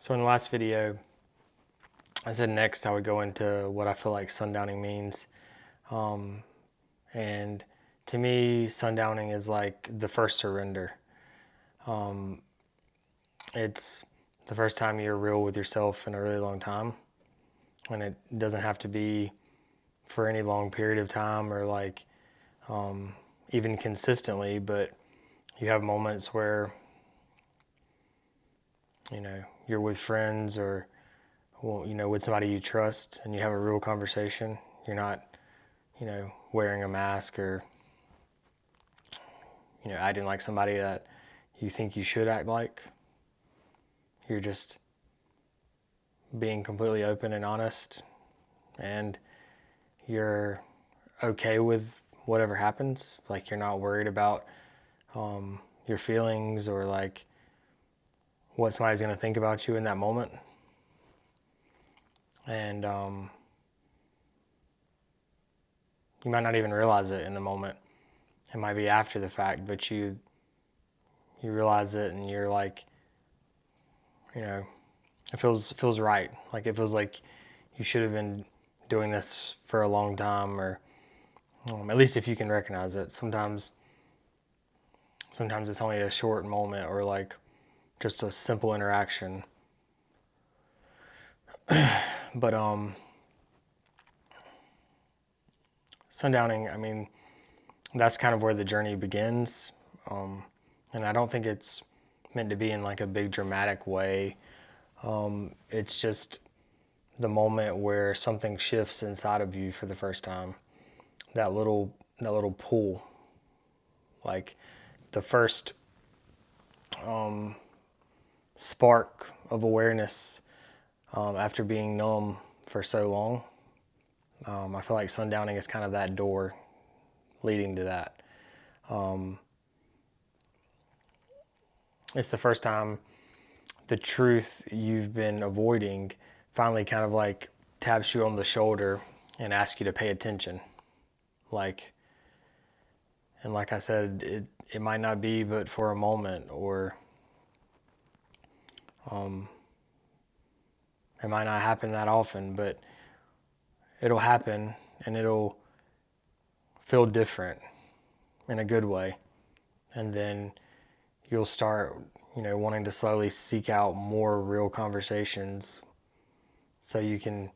So in the last video, I said next I would go into what I feel like sundowning means. Um, and to me, sundowning is like the first surrender. Um, it's the first time you're real with yourself in a really long time. And it doesn't have to be for any long period of time or like even consistently, but you have moments where, you're with friends or, with somebody you trust and you have a real conversation. You're not wearing a mask or, acting like somebody that you think you should act like. You're just being completely open and honest, and you're okay with whatever happens. Like, you're not worried about your feelings or like what somebody's going to think about you in that moment. And you might not even realize it in the moment. It might be after the fact, but you realize it and you're like, it feels right. Like, it feels like you should have been doing this for a long time, or at least if you can recognize it. Sometimes it's only a short moment or like just a simple interaction. But sundowning, I mean, that's kind of where the journey begins. And I don't think it's meant to be in like a big dramatic way. It's just the moment where something shifts inside of you for the first time. That little pull, like the first spark of awareness after being numb for so long. I feel like sundowning is kind of that door leading to that. It's the first time the truth you've been avoiding finally kind of like taps you on the shoulder and asks you to pay attention. Like, and like I said, it might not be but for a moment, or it might not happen that often, but it'll happen and it'll feel different in a good way. And then you'll start, wanting to slowly seek out more real conversations so you can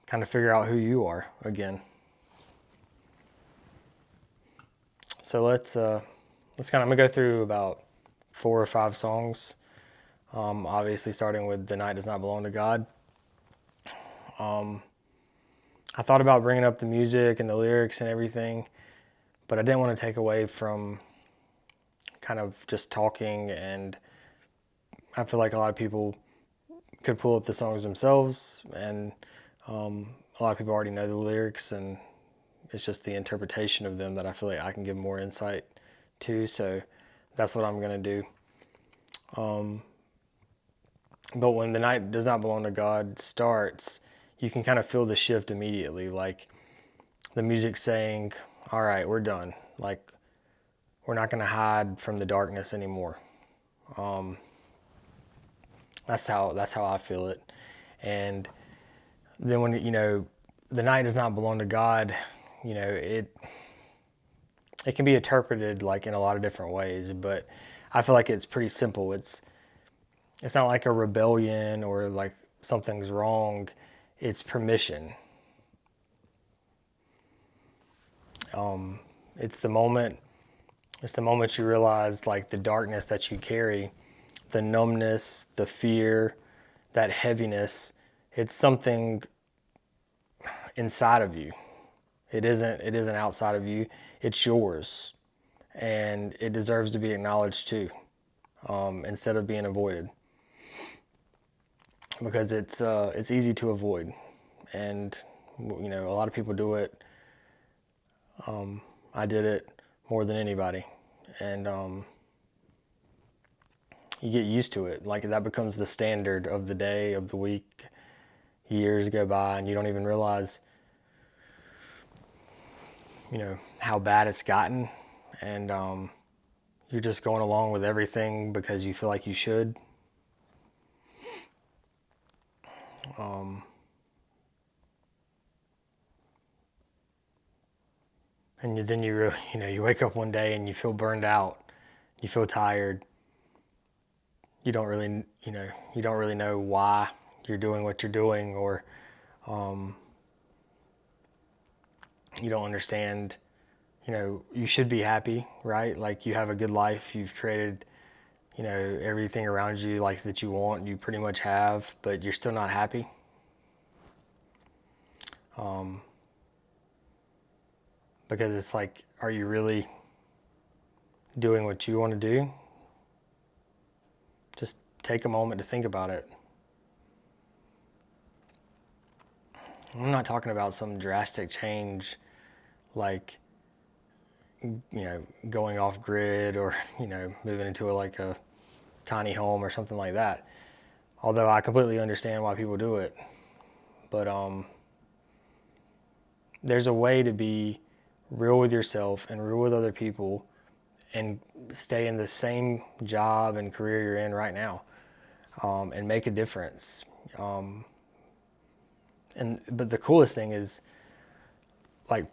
kind of figure out who you are again. So I'm gonna go through about 4 or 5 songs. Obviously, starting with "The Night Does Not Belong to God." I thought about bringing up the music and the lyrics and everything, but I didn't want to take away from kind of just talking. And I feel like a lot of people could pull up the songs themselves, and a lot of people already know the lyrics, and it's just the interpretation of them that I feel like I can give more insight to. So that's what I'm gonna do. But when "The Night Does Not Belong to God" starts, you can kind of feel the shift immediately. Like, the music saying, all right, we're done. Like, we're not gonna hide from the darkness anymore. That's how I feel it. And then when the night does not belong to God, it can be interpreted like in a lot of different ways, but I feel like it's pretty simple. It's not like a rebellion or like something's wrong. It's permission. It's the moment. It's the moment you realize like the darkness that you carry, the numbness, the fear, that heaviness. It's something inside of you. It isn't outside of you. It's yours, and it deserves to be acknowledged too, instead of being avoided, because it's easy to avoid, and a lot of people do it. I did it more than anybody, and you get used to it. Like, that becomes the standard of the day, of the week. Years go by, and you don't even realize, how bad it's gotten, and you're just going along with everything because you feel like you should. And then you really, you wake up one day and you feel burned out, you feel tired. You don't really, you don't really know why you're doing what you're doing, or you don't understand. You should be happy, right? Like, you have a good life, you've created, everything around you like that you want, you pretty much have, but you're still not happy. Because it's like, are you really doing what you want to do? Just take a moment to think about it. I'm not talking about some drastic change, like, going off grid, or, moving into a tiny home or something like that. Although I completely understand why people do it. But there's a way to be real with yourself and real with other people and stay in the same job and career you're in right now, and make a difference. But the coolest thing is, like,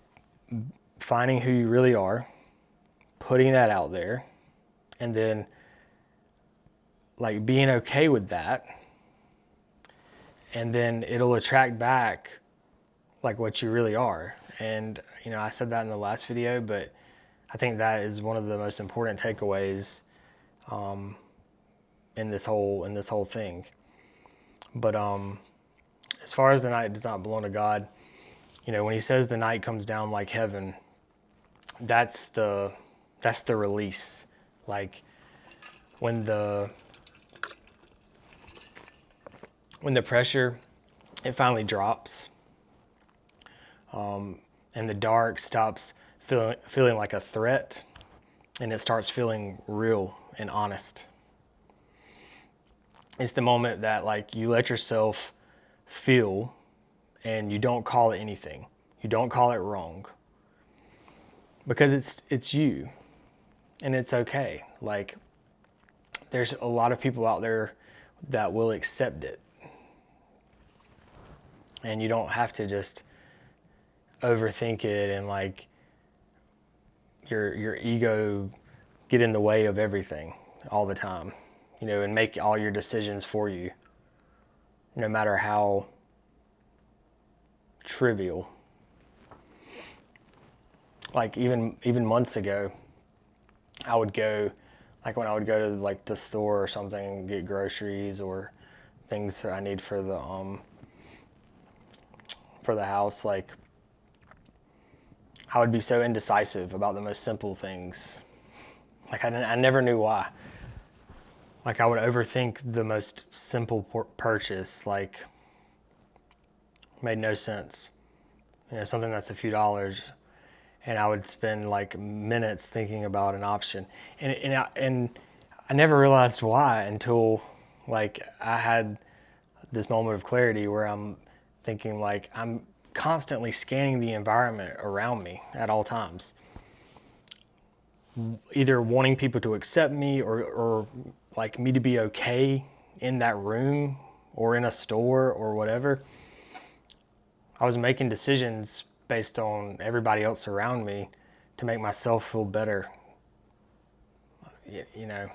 finding who you really are, putting that out there, and then, like, being okay with that, and then it'll attract back, like, what you really are. And I said that in the last video, but I think that is one of the most important takeaways in this whole thing. But as far as the night does not belong to God, when he says the night comes down like heaven, that's the release. Like, when the pressure, it finally drops, and the dark stops feeling like a threat, and it starts feeling real and honest. It's the moment that, like, you let yourself feel, and you don't call it anything. You don't call it wrong, because it's you, and it's okay. Like, there's a lot of people out there that will accept it, and you don't have to just overthink it and, like, your ego get in the way of everything all the time, and make all your decisions for you, no matter how trivial. Like, even months ago, I would go, like, when I would go to, like, the store or something, get groceries or things that I need for the house, like, I would be so indecisive about the most simple things. Like, I never knew why. Like, I would overthink the most simple purchase, like, made no sense. Something that's a few dollars, and I would spend, like, minutes thinking about an option, and I never realized why until, like, I had this moment of clarity where I'm thinking, like, I'm constantly scanning the environment around me at all times, either wanting people to accept me, or like, me to be okay in that room or in a store or whatever. I was making decisions based on everybody else around me to make myself feel better, you know.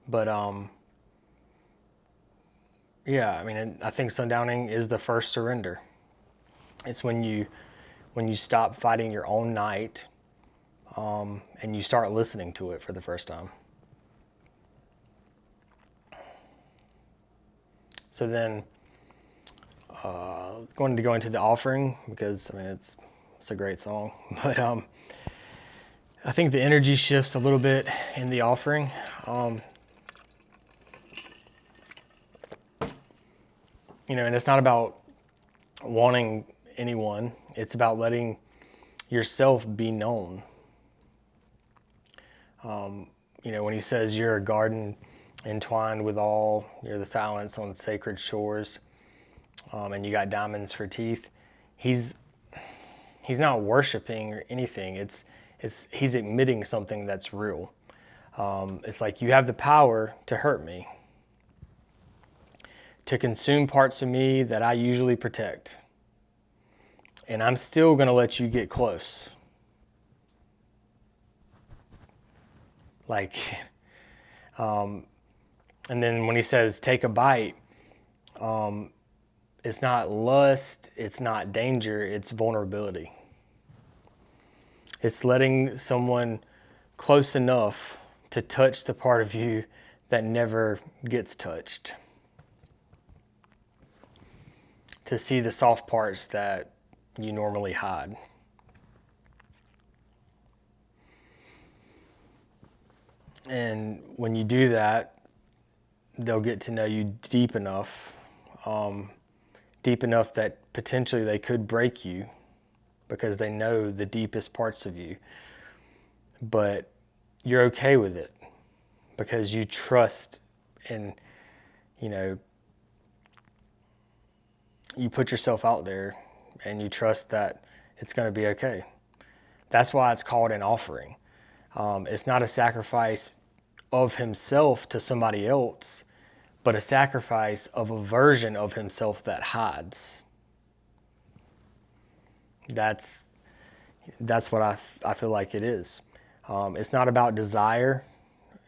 But yeah, I mean, I think sundowning is the first surrender. It's when you stop fighting your own night, and you start listening to it for the first time. So then, going to go into the offering, because I mean, it's a great song, but I think the energy shifts a little bit in the offering. And it's not about wanting anyone. It's about letting yourself be known. When he says you're a garden entwined with all, you're the silence on sacred shores, and you got diamonds for teeth. He's not worshiping or anything. He's admitting something that's real. It's like, you have the power to hurt me, to consume parts of me that I usually protect. And I'm still going to let you get close. Like, and then when he says take a bite, it's not lust, it's not danger, it's vulnerability. It's letting someone close enough to touch the part of you that never gets touched. To see the soft parts that you normally hide. And when you do that, they'll get to know you deep enough that potentially they could break you because they know the deepest parts of you. But you're okay with it because you trust and, you know, you put yourself out there and you trust that it's going to be okay. That's why it's called an offering. It's not a sacrifice of himself to somebody else, but a sacrifice of a version of himself that hides. That's what I feel like it is. It's not about desire.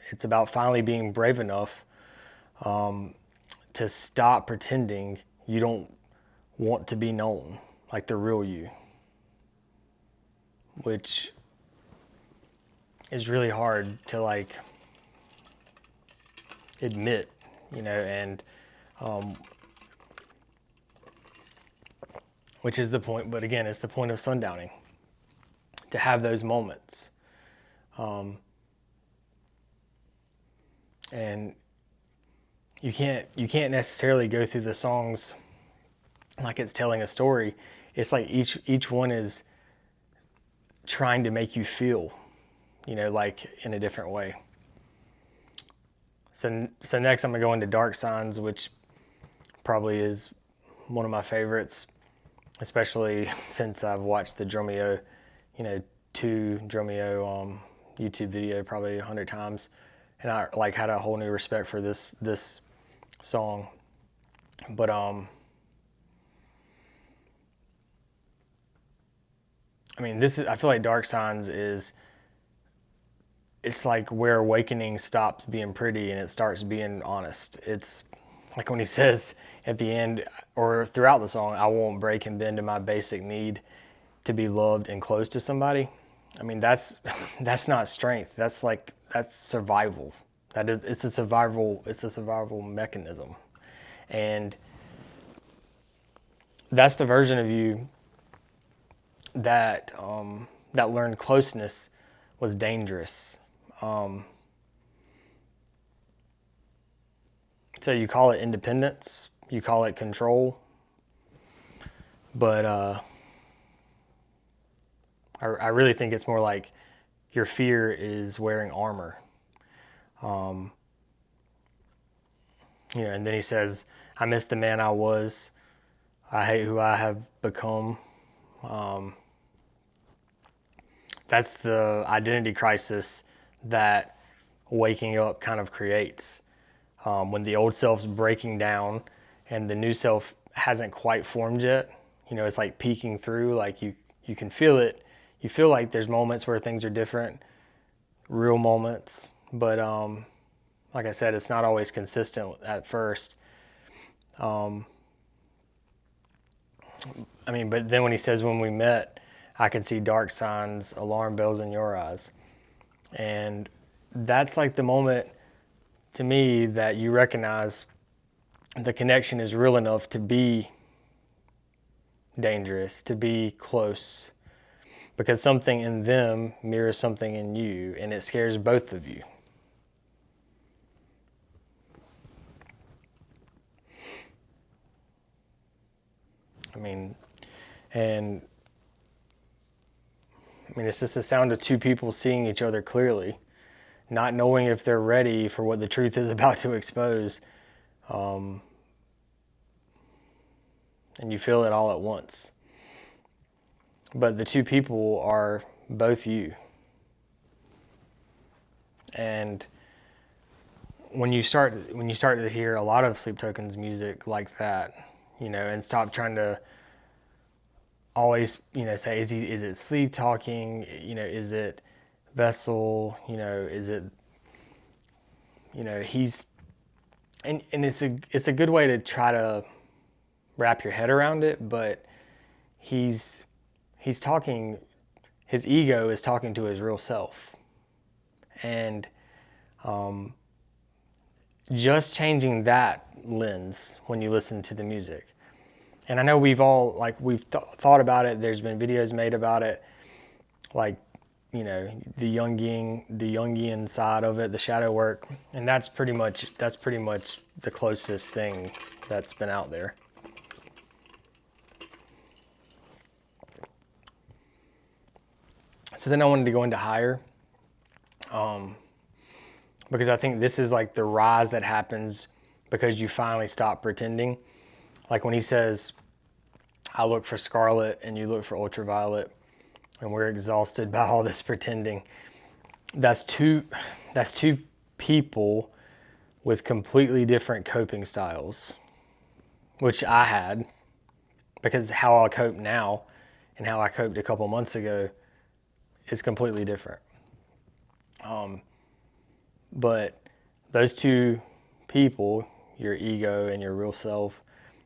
It's about finally being brave enough to stop pretending you don't want to be known like the real you, which is really hard to like admit, you know, and which is the point. But again, it's the point of sundowning, to have those moments. And you can't necessarily go through the songs like it's telling a story. It's like each one is trying to make you feel, you know, like in a different way. So next I'm gonna go into Dark Signs, which probably is one of my favorites, especially since I've watched the Dromeo, you know, 2 Dromeo YouTube video probably 100 times, and I like had a whole new respect for this song. But I mean, I feel like Dark Signs it's like where awakening stops being pretty and it starts being honest. It's like when he says at the end or throughout the song, I won't break and bend to my basic need to be loved and close to somebody. I mean, that's not strength. That's survival. It's a survival mechanism. And that's the version of you that that learned closeness was dangerous. So you call it independence, you call it control, but I really think it's more like your fear is wearing armor. You know, and then he says, "I miss the man I was. I hate who I have become." That's the identity crisis that waking up kind of creates. When the old self's breaking down and the new self hasn't quite formed yet, you know, it's like peeking through, like you can feel it. You feel like there's moments where things are different, real moments, but like I said, it's not always consistent at first. I mean, but then when he says, when we met, I could see dark signs, alarm bells in your eyes. And that's like the moment to me that you recognize the connection is real enough to be dangerous, to be close, because something in them mirrors something in you, and it scares both of you. I mean, and I mean, it's just the sound of two people seeing each other clearly, not knowing if they're ready for what the truth is about to expose. And you feel it all at once. But the two people are both you. And when you start to hear a lot of Sleep Tokens music like that, and stop trying to always, say, is it sleep talking, is it Vessel, is it, he's, and it's a good way to try to wrap your head around it, but he's talking, his ego is talking to his real self. And just changing that lens when you listen to the music. And I know we've all, thought about it. There's been videos made about it, like, the Jungian side of it, the shadow work. And that's pretty much the closest thing that's been out there. So then I wanted to go into higher, because I think this is like the rise that happens because you finally stop pretending. Like when he says, I look for scarlet and you look for ultraviolet, and we're exhausted by all this pretending. That's two people with completely different coping styles, which I had, because how I cope now and how I coped a couple months ago is completely different. But those two people, your ego and your real self,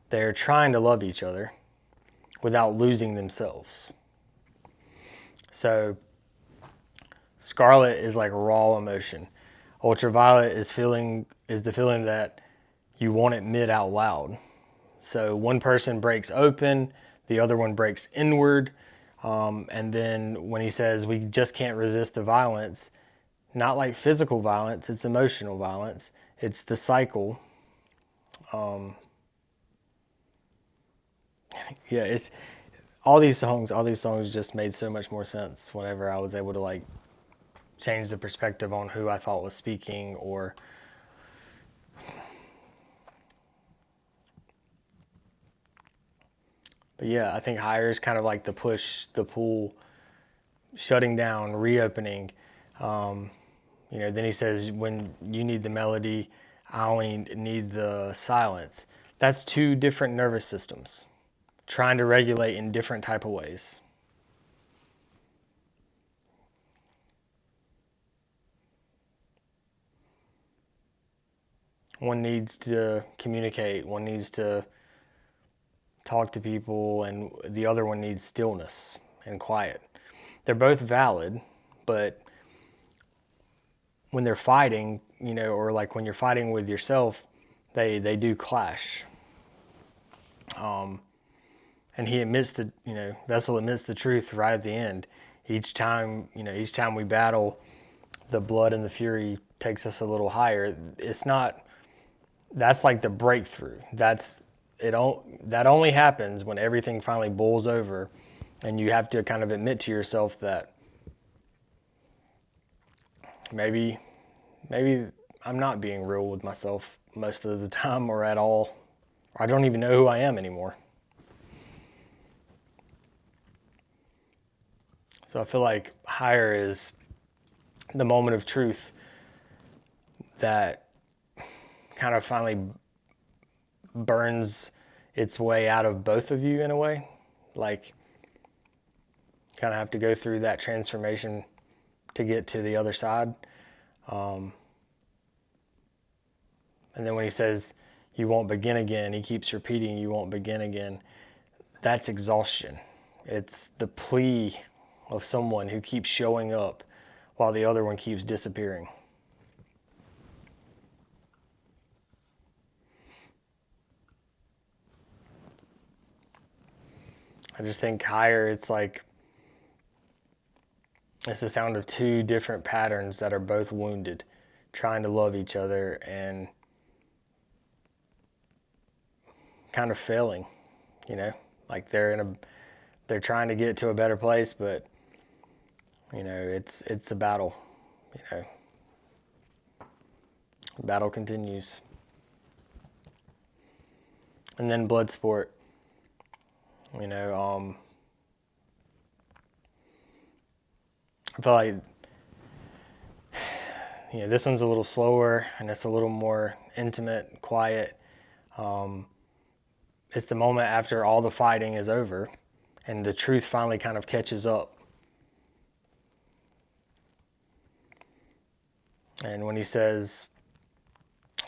they're trying to love each other without losing themselves. So scarlet is like raw emotion. Ultraviolet is the feeling that you won't admit out loud. So one person breaks open, the other one breaks inward. And then when he says we just can't resist the violence, not like physical violence, it's emotional violence. It's the cycle. Yeah, it's all these songs just made so much more sense whenever I was able to like change the perspective on who I thought was speaking. But yeah, I think higher is kind of like the push, the pull, shutting down, reopening. Then he says, when you need the melody, I only need the silence. That's two different nervous systems trying to regulate in different type of ways. One needs to communicate, one needs to talk to people, and the other one needs stillness and quiet. They're both valid, but when they're fighting, or like when you're fighting with yourself, they do clash. And he admits Vessel admits the truth right at the end. Each time we battle, the blood and the fury takes us a little higher. It's not, that's like the breakthrough. That only happens when everything finally boils over, and you have to kind of admit to yourself that maybe I'm not being real with myself most of the time or at all. Or I don't even know who I am anymore. So I feel like higher is the moment of truth that kind of finally burns its way out of both of you in a way. Like, kind of have to go through that transformation to get to the other side. And then when he says, you won't begin again, he keeps repeating, you won't begin again. That's exhaustion. It's the plea of someone who keeps showing up while the other one keeps disappearing. I just think higher, it's the sound of two different patterns that are both wounded, trying to love each other and kind of failing, like they're trying to get to a better place, but it's a battle, battle continues. And then Bloodsport, I feel like This one's a little slower and it's a little more intimate, quiet. It's the moment after all the fighting is over and the truth finally kind of catches up. And when he says,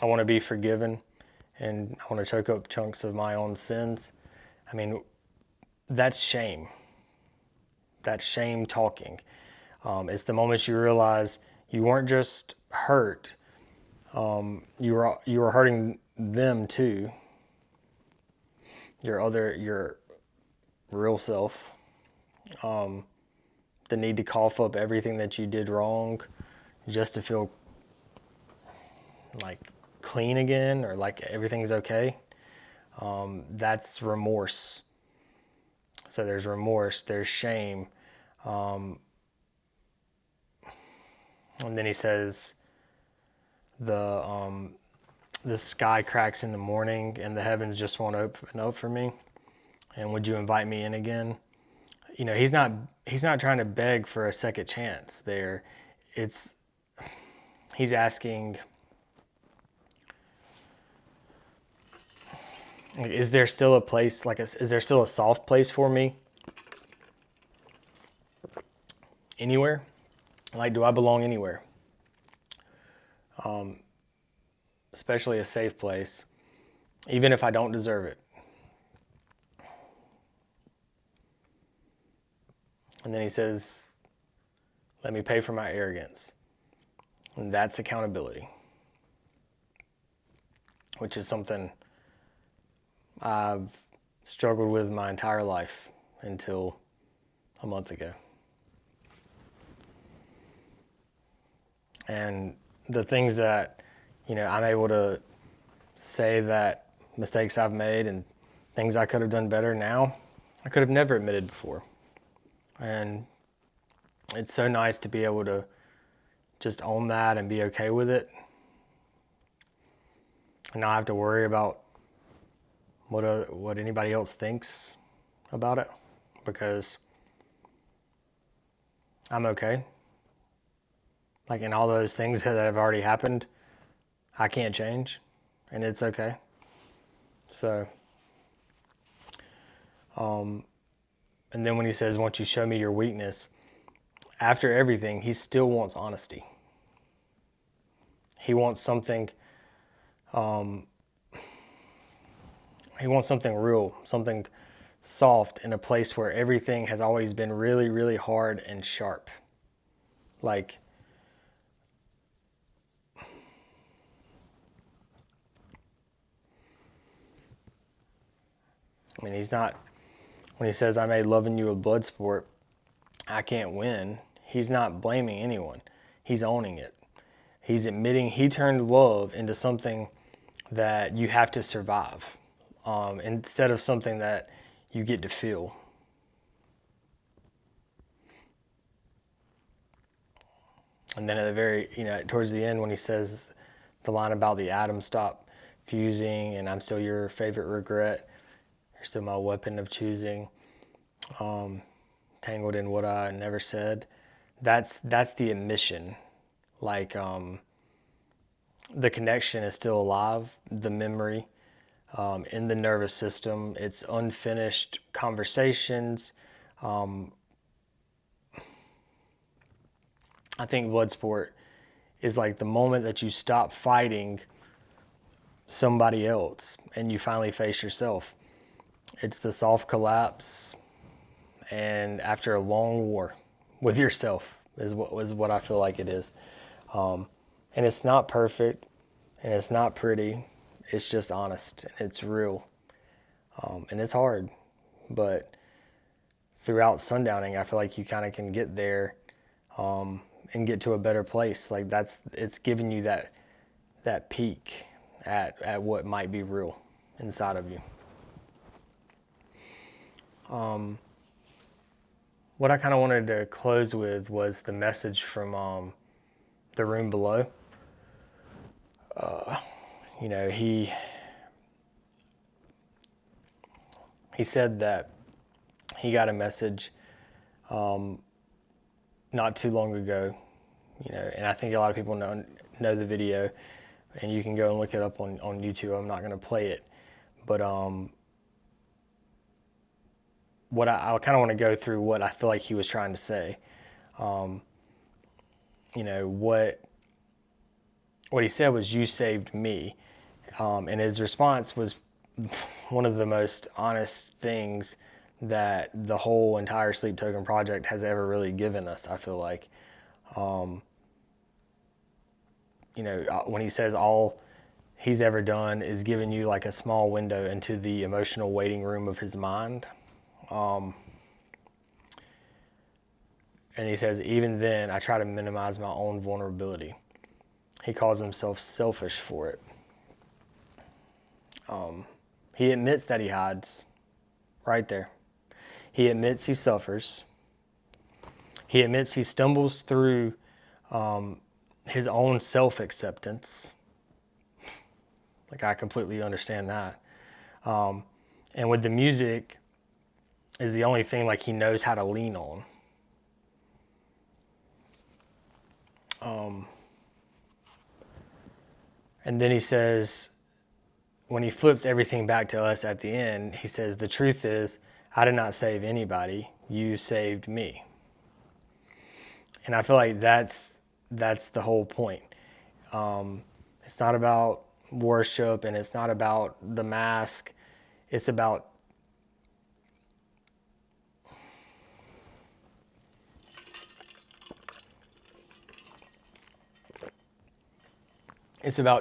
I want to be forgiven and I want to choke up chunks of my own sins, I mean, that's shame. That's shame talking. It's the moment you realize you weren't just hurt, you were hurting them too. Your real self. The need to cough up everything that you did wrong just to feel like clean again or like everything's okay. That's remorse. So there's remorse, there's shame. And then he says, the sky cracks in the morning and the heavens just won't open up for me. And would you invite me in again? He's not trying to beg for a second chance there. He's asking, is there still a place, is there still a soft place for me anywhere? Like, do I belong anywhere? Especially a safe place, even if I don't deserve it. And then he says, let me pay for my arrogance. And that's accountability, which is something I've struggled with my entire life until a month ago. And the things that, I'm able to say that mistakes I've made and things I could have done better now, I could have never admitted before. And it's so nice to be able to just own that and be okay with it and not have to worry about what anybody else thinks about it, because I'm okay. Like, in all those things that have already happened, I can't change, and it's okay. So, and then when he says, won't you show me your weakness? After everything, he still wants honesty. He wants something, he wants something real, something soft in a place where everything has always been really, really hard and sharp. Like, I mean, when he says, I made loving you a blood sport, I can't win, he's not blaming anyone. He's owning it. He's admitting he turned love into something that you have to survive, instead of something that you get to feel. And then at the very, towards the end, when he says the line about the atoms stop fusing and I'm still your favorite regret, you're still my weapon of choosing, tangled in what I never said. That's the admission. Like, the connection is still alive, the memory, in the nervous system. It's unfinished conversations. I think Bloodsport is like the moment that you stop fighting somebody else and you finally face yourself. It's the soft collapse, and after a long war with yourself is what I feel like it is. And it's not perfect, and it's not pretty. It's just honest and it's real, and it's hard. But throughout Sundowning, I feel like you kind of can get there, and get to a better place. Like, it's giving you that peek at what might be real inside of you. What I kind of wanted to close with was the message from the room below. He said that he got a message not too long ago And I think a lot of people know the video, and you can go and look it up on YouTube. I'm not going to play it, but what I kind of want to go through what I feel like he was trying to say. What he said was, "You saved me," and his response was one of the most honest things that the whole entire Sleep Token project has ever really given us. I feel like, when he says all he's ever done is given you like a small window into the emotional waiting room of his mind. And he says, even then, I try to minimize my own vulnerability. He calls himself selfish for it. He admits that he hides right there. He admits he suffers. He admits he stumbles through his own self-acceptance. Like, I completely understand that. And with the music is the only thing like he knows how to lean on. And then he says, when he flips everything back to us at the end, he says, the truth is, I did not save anybody. You saved me. And I feel like that's the whole point. It's not about worship, and it's not about the mask. It's about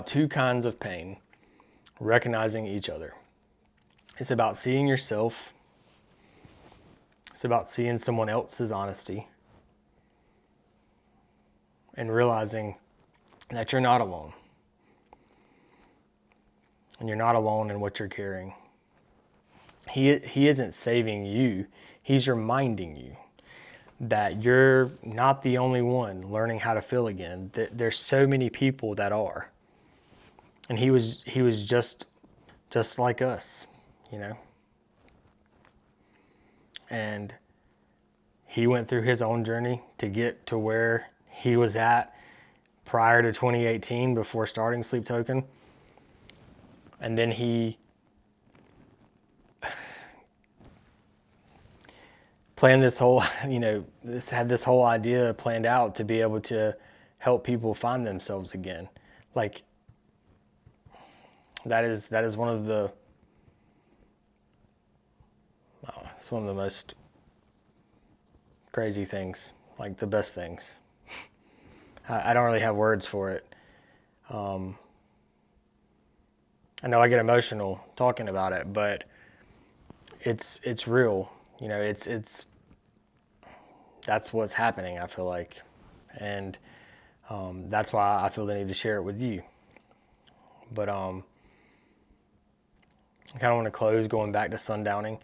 two kinds of pain recognizing each other. It's about seeing yourself. It's about seeing someone else's honesty and realizing that you're not alone. And you're not alone in what you're carrying. He isn't saving you. He's reminding you that you're not the only one learning how to feel again. There's so many people that are. And he was just like us, And he went through his own journey to get to where he was at prior to 2018 before starting Sleep Token. And then he planned this whole, had this whole idea planned out to be able to help people find themselves again. Like, that is one of the, it's one of the most crazy things, like the best things. I don't really have words for it. I know I get emotional talking about it, but it's real. It's that's what's happening, I feel like. And that's why I feel the need to share it with you. But I kind of want to close going back to sundowning,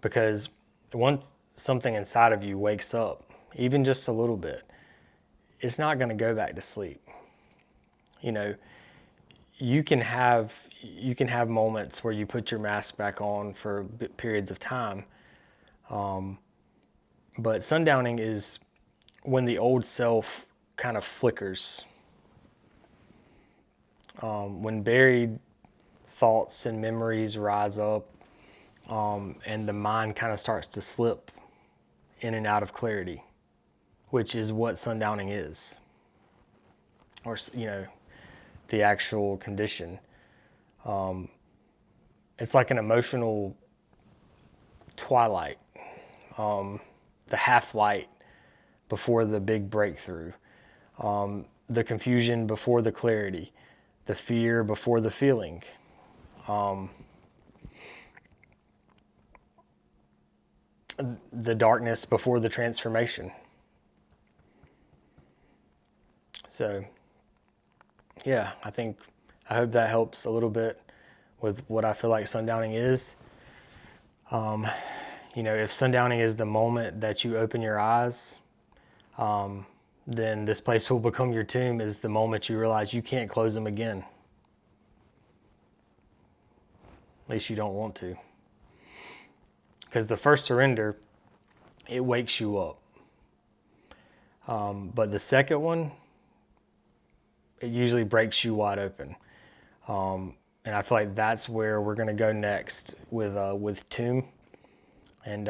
because once something inside of you wakes up, even just a little bit, it's not going to go back to sleep. You can have moments where you put your mask back on for periods of time, but sundowning is when the old self kind of flickers, when buried thoughts and memories rise up, and the mind kind of starts to slip in and out of clarity, which is what sundowning is, or the actual condition. It's like an emotional twilight, the half light before the big breakthrough, the confusion before the clarity, the fear before the feeling. The darkness before the transformation. So, yeah, I hope that helps a little bit with what I feel like sundowning is. If sundowning is the moment that you open your eyes, then this place will become your tomb, is the moment you realize you can't close them again. At least you don't want to. Because the first surrender, it wakes you up. But the second one, it usually breaks you wide open. And I feel like that's where we're gonna go next with Tomb. And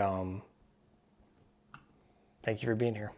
thank you for being here.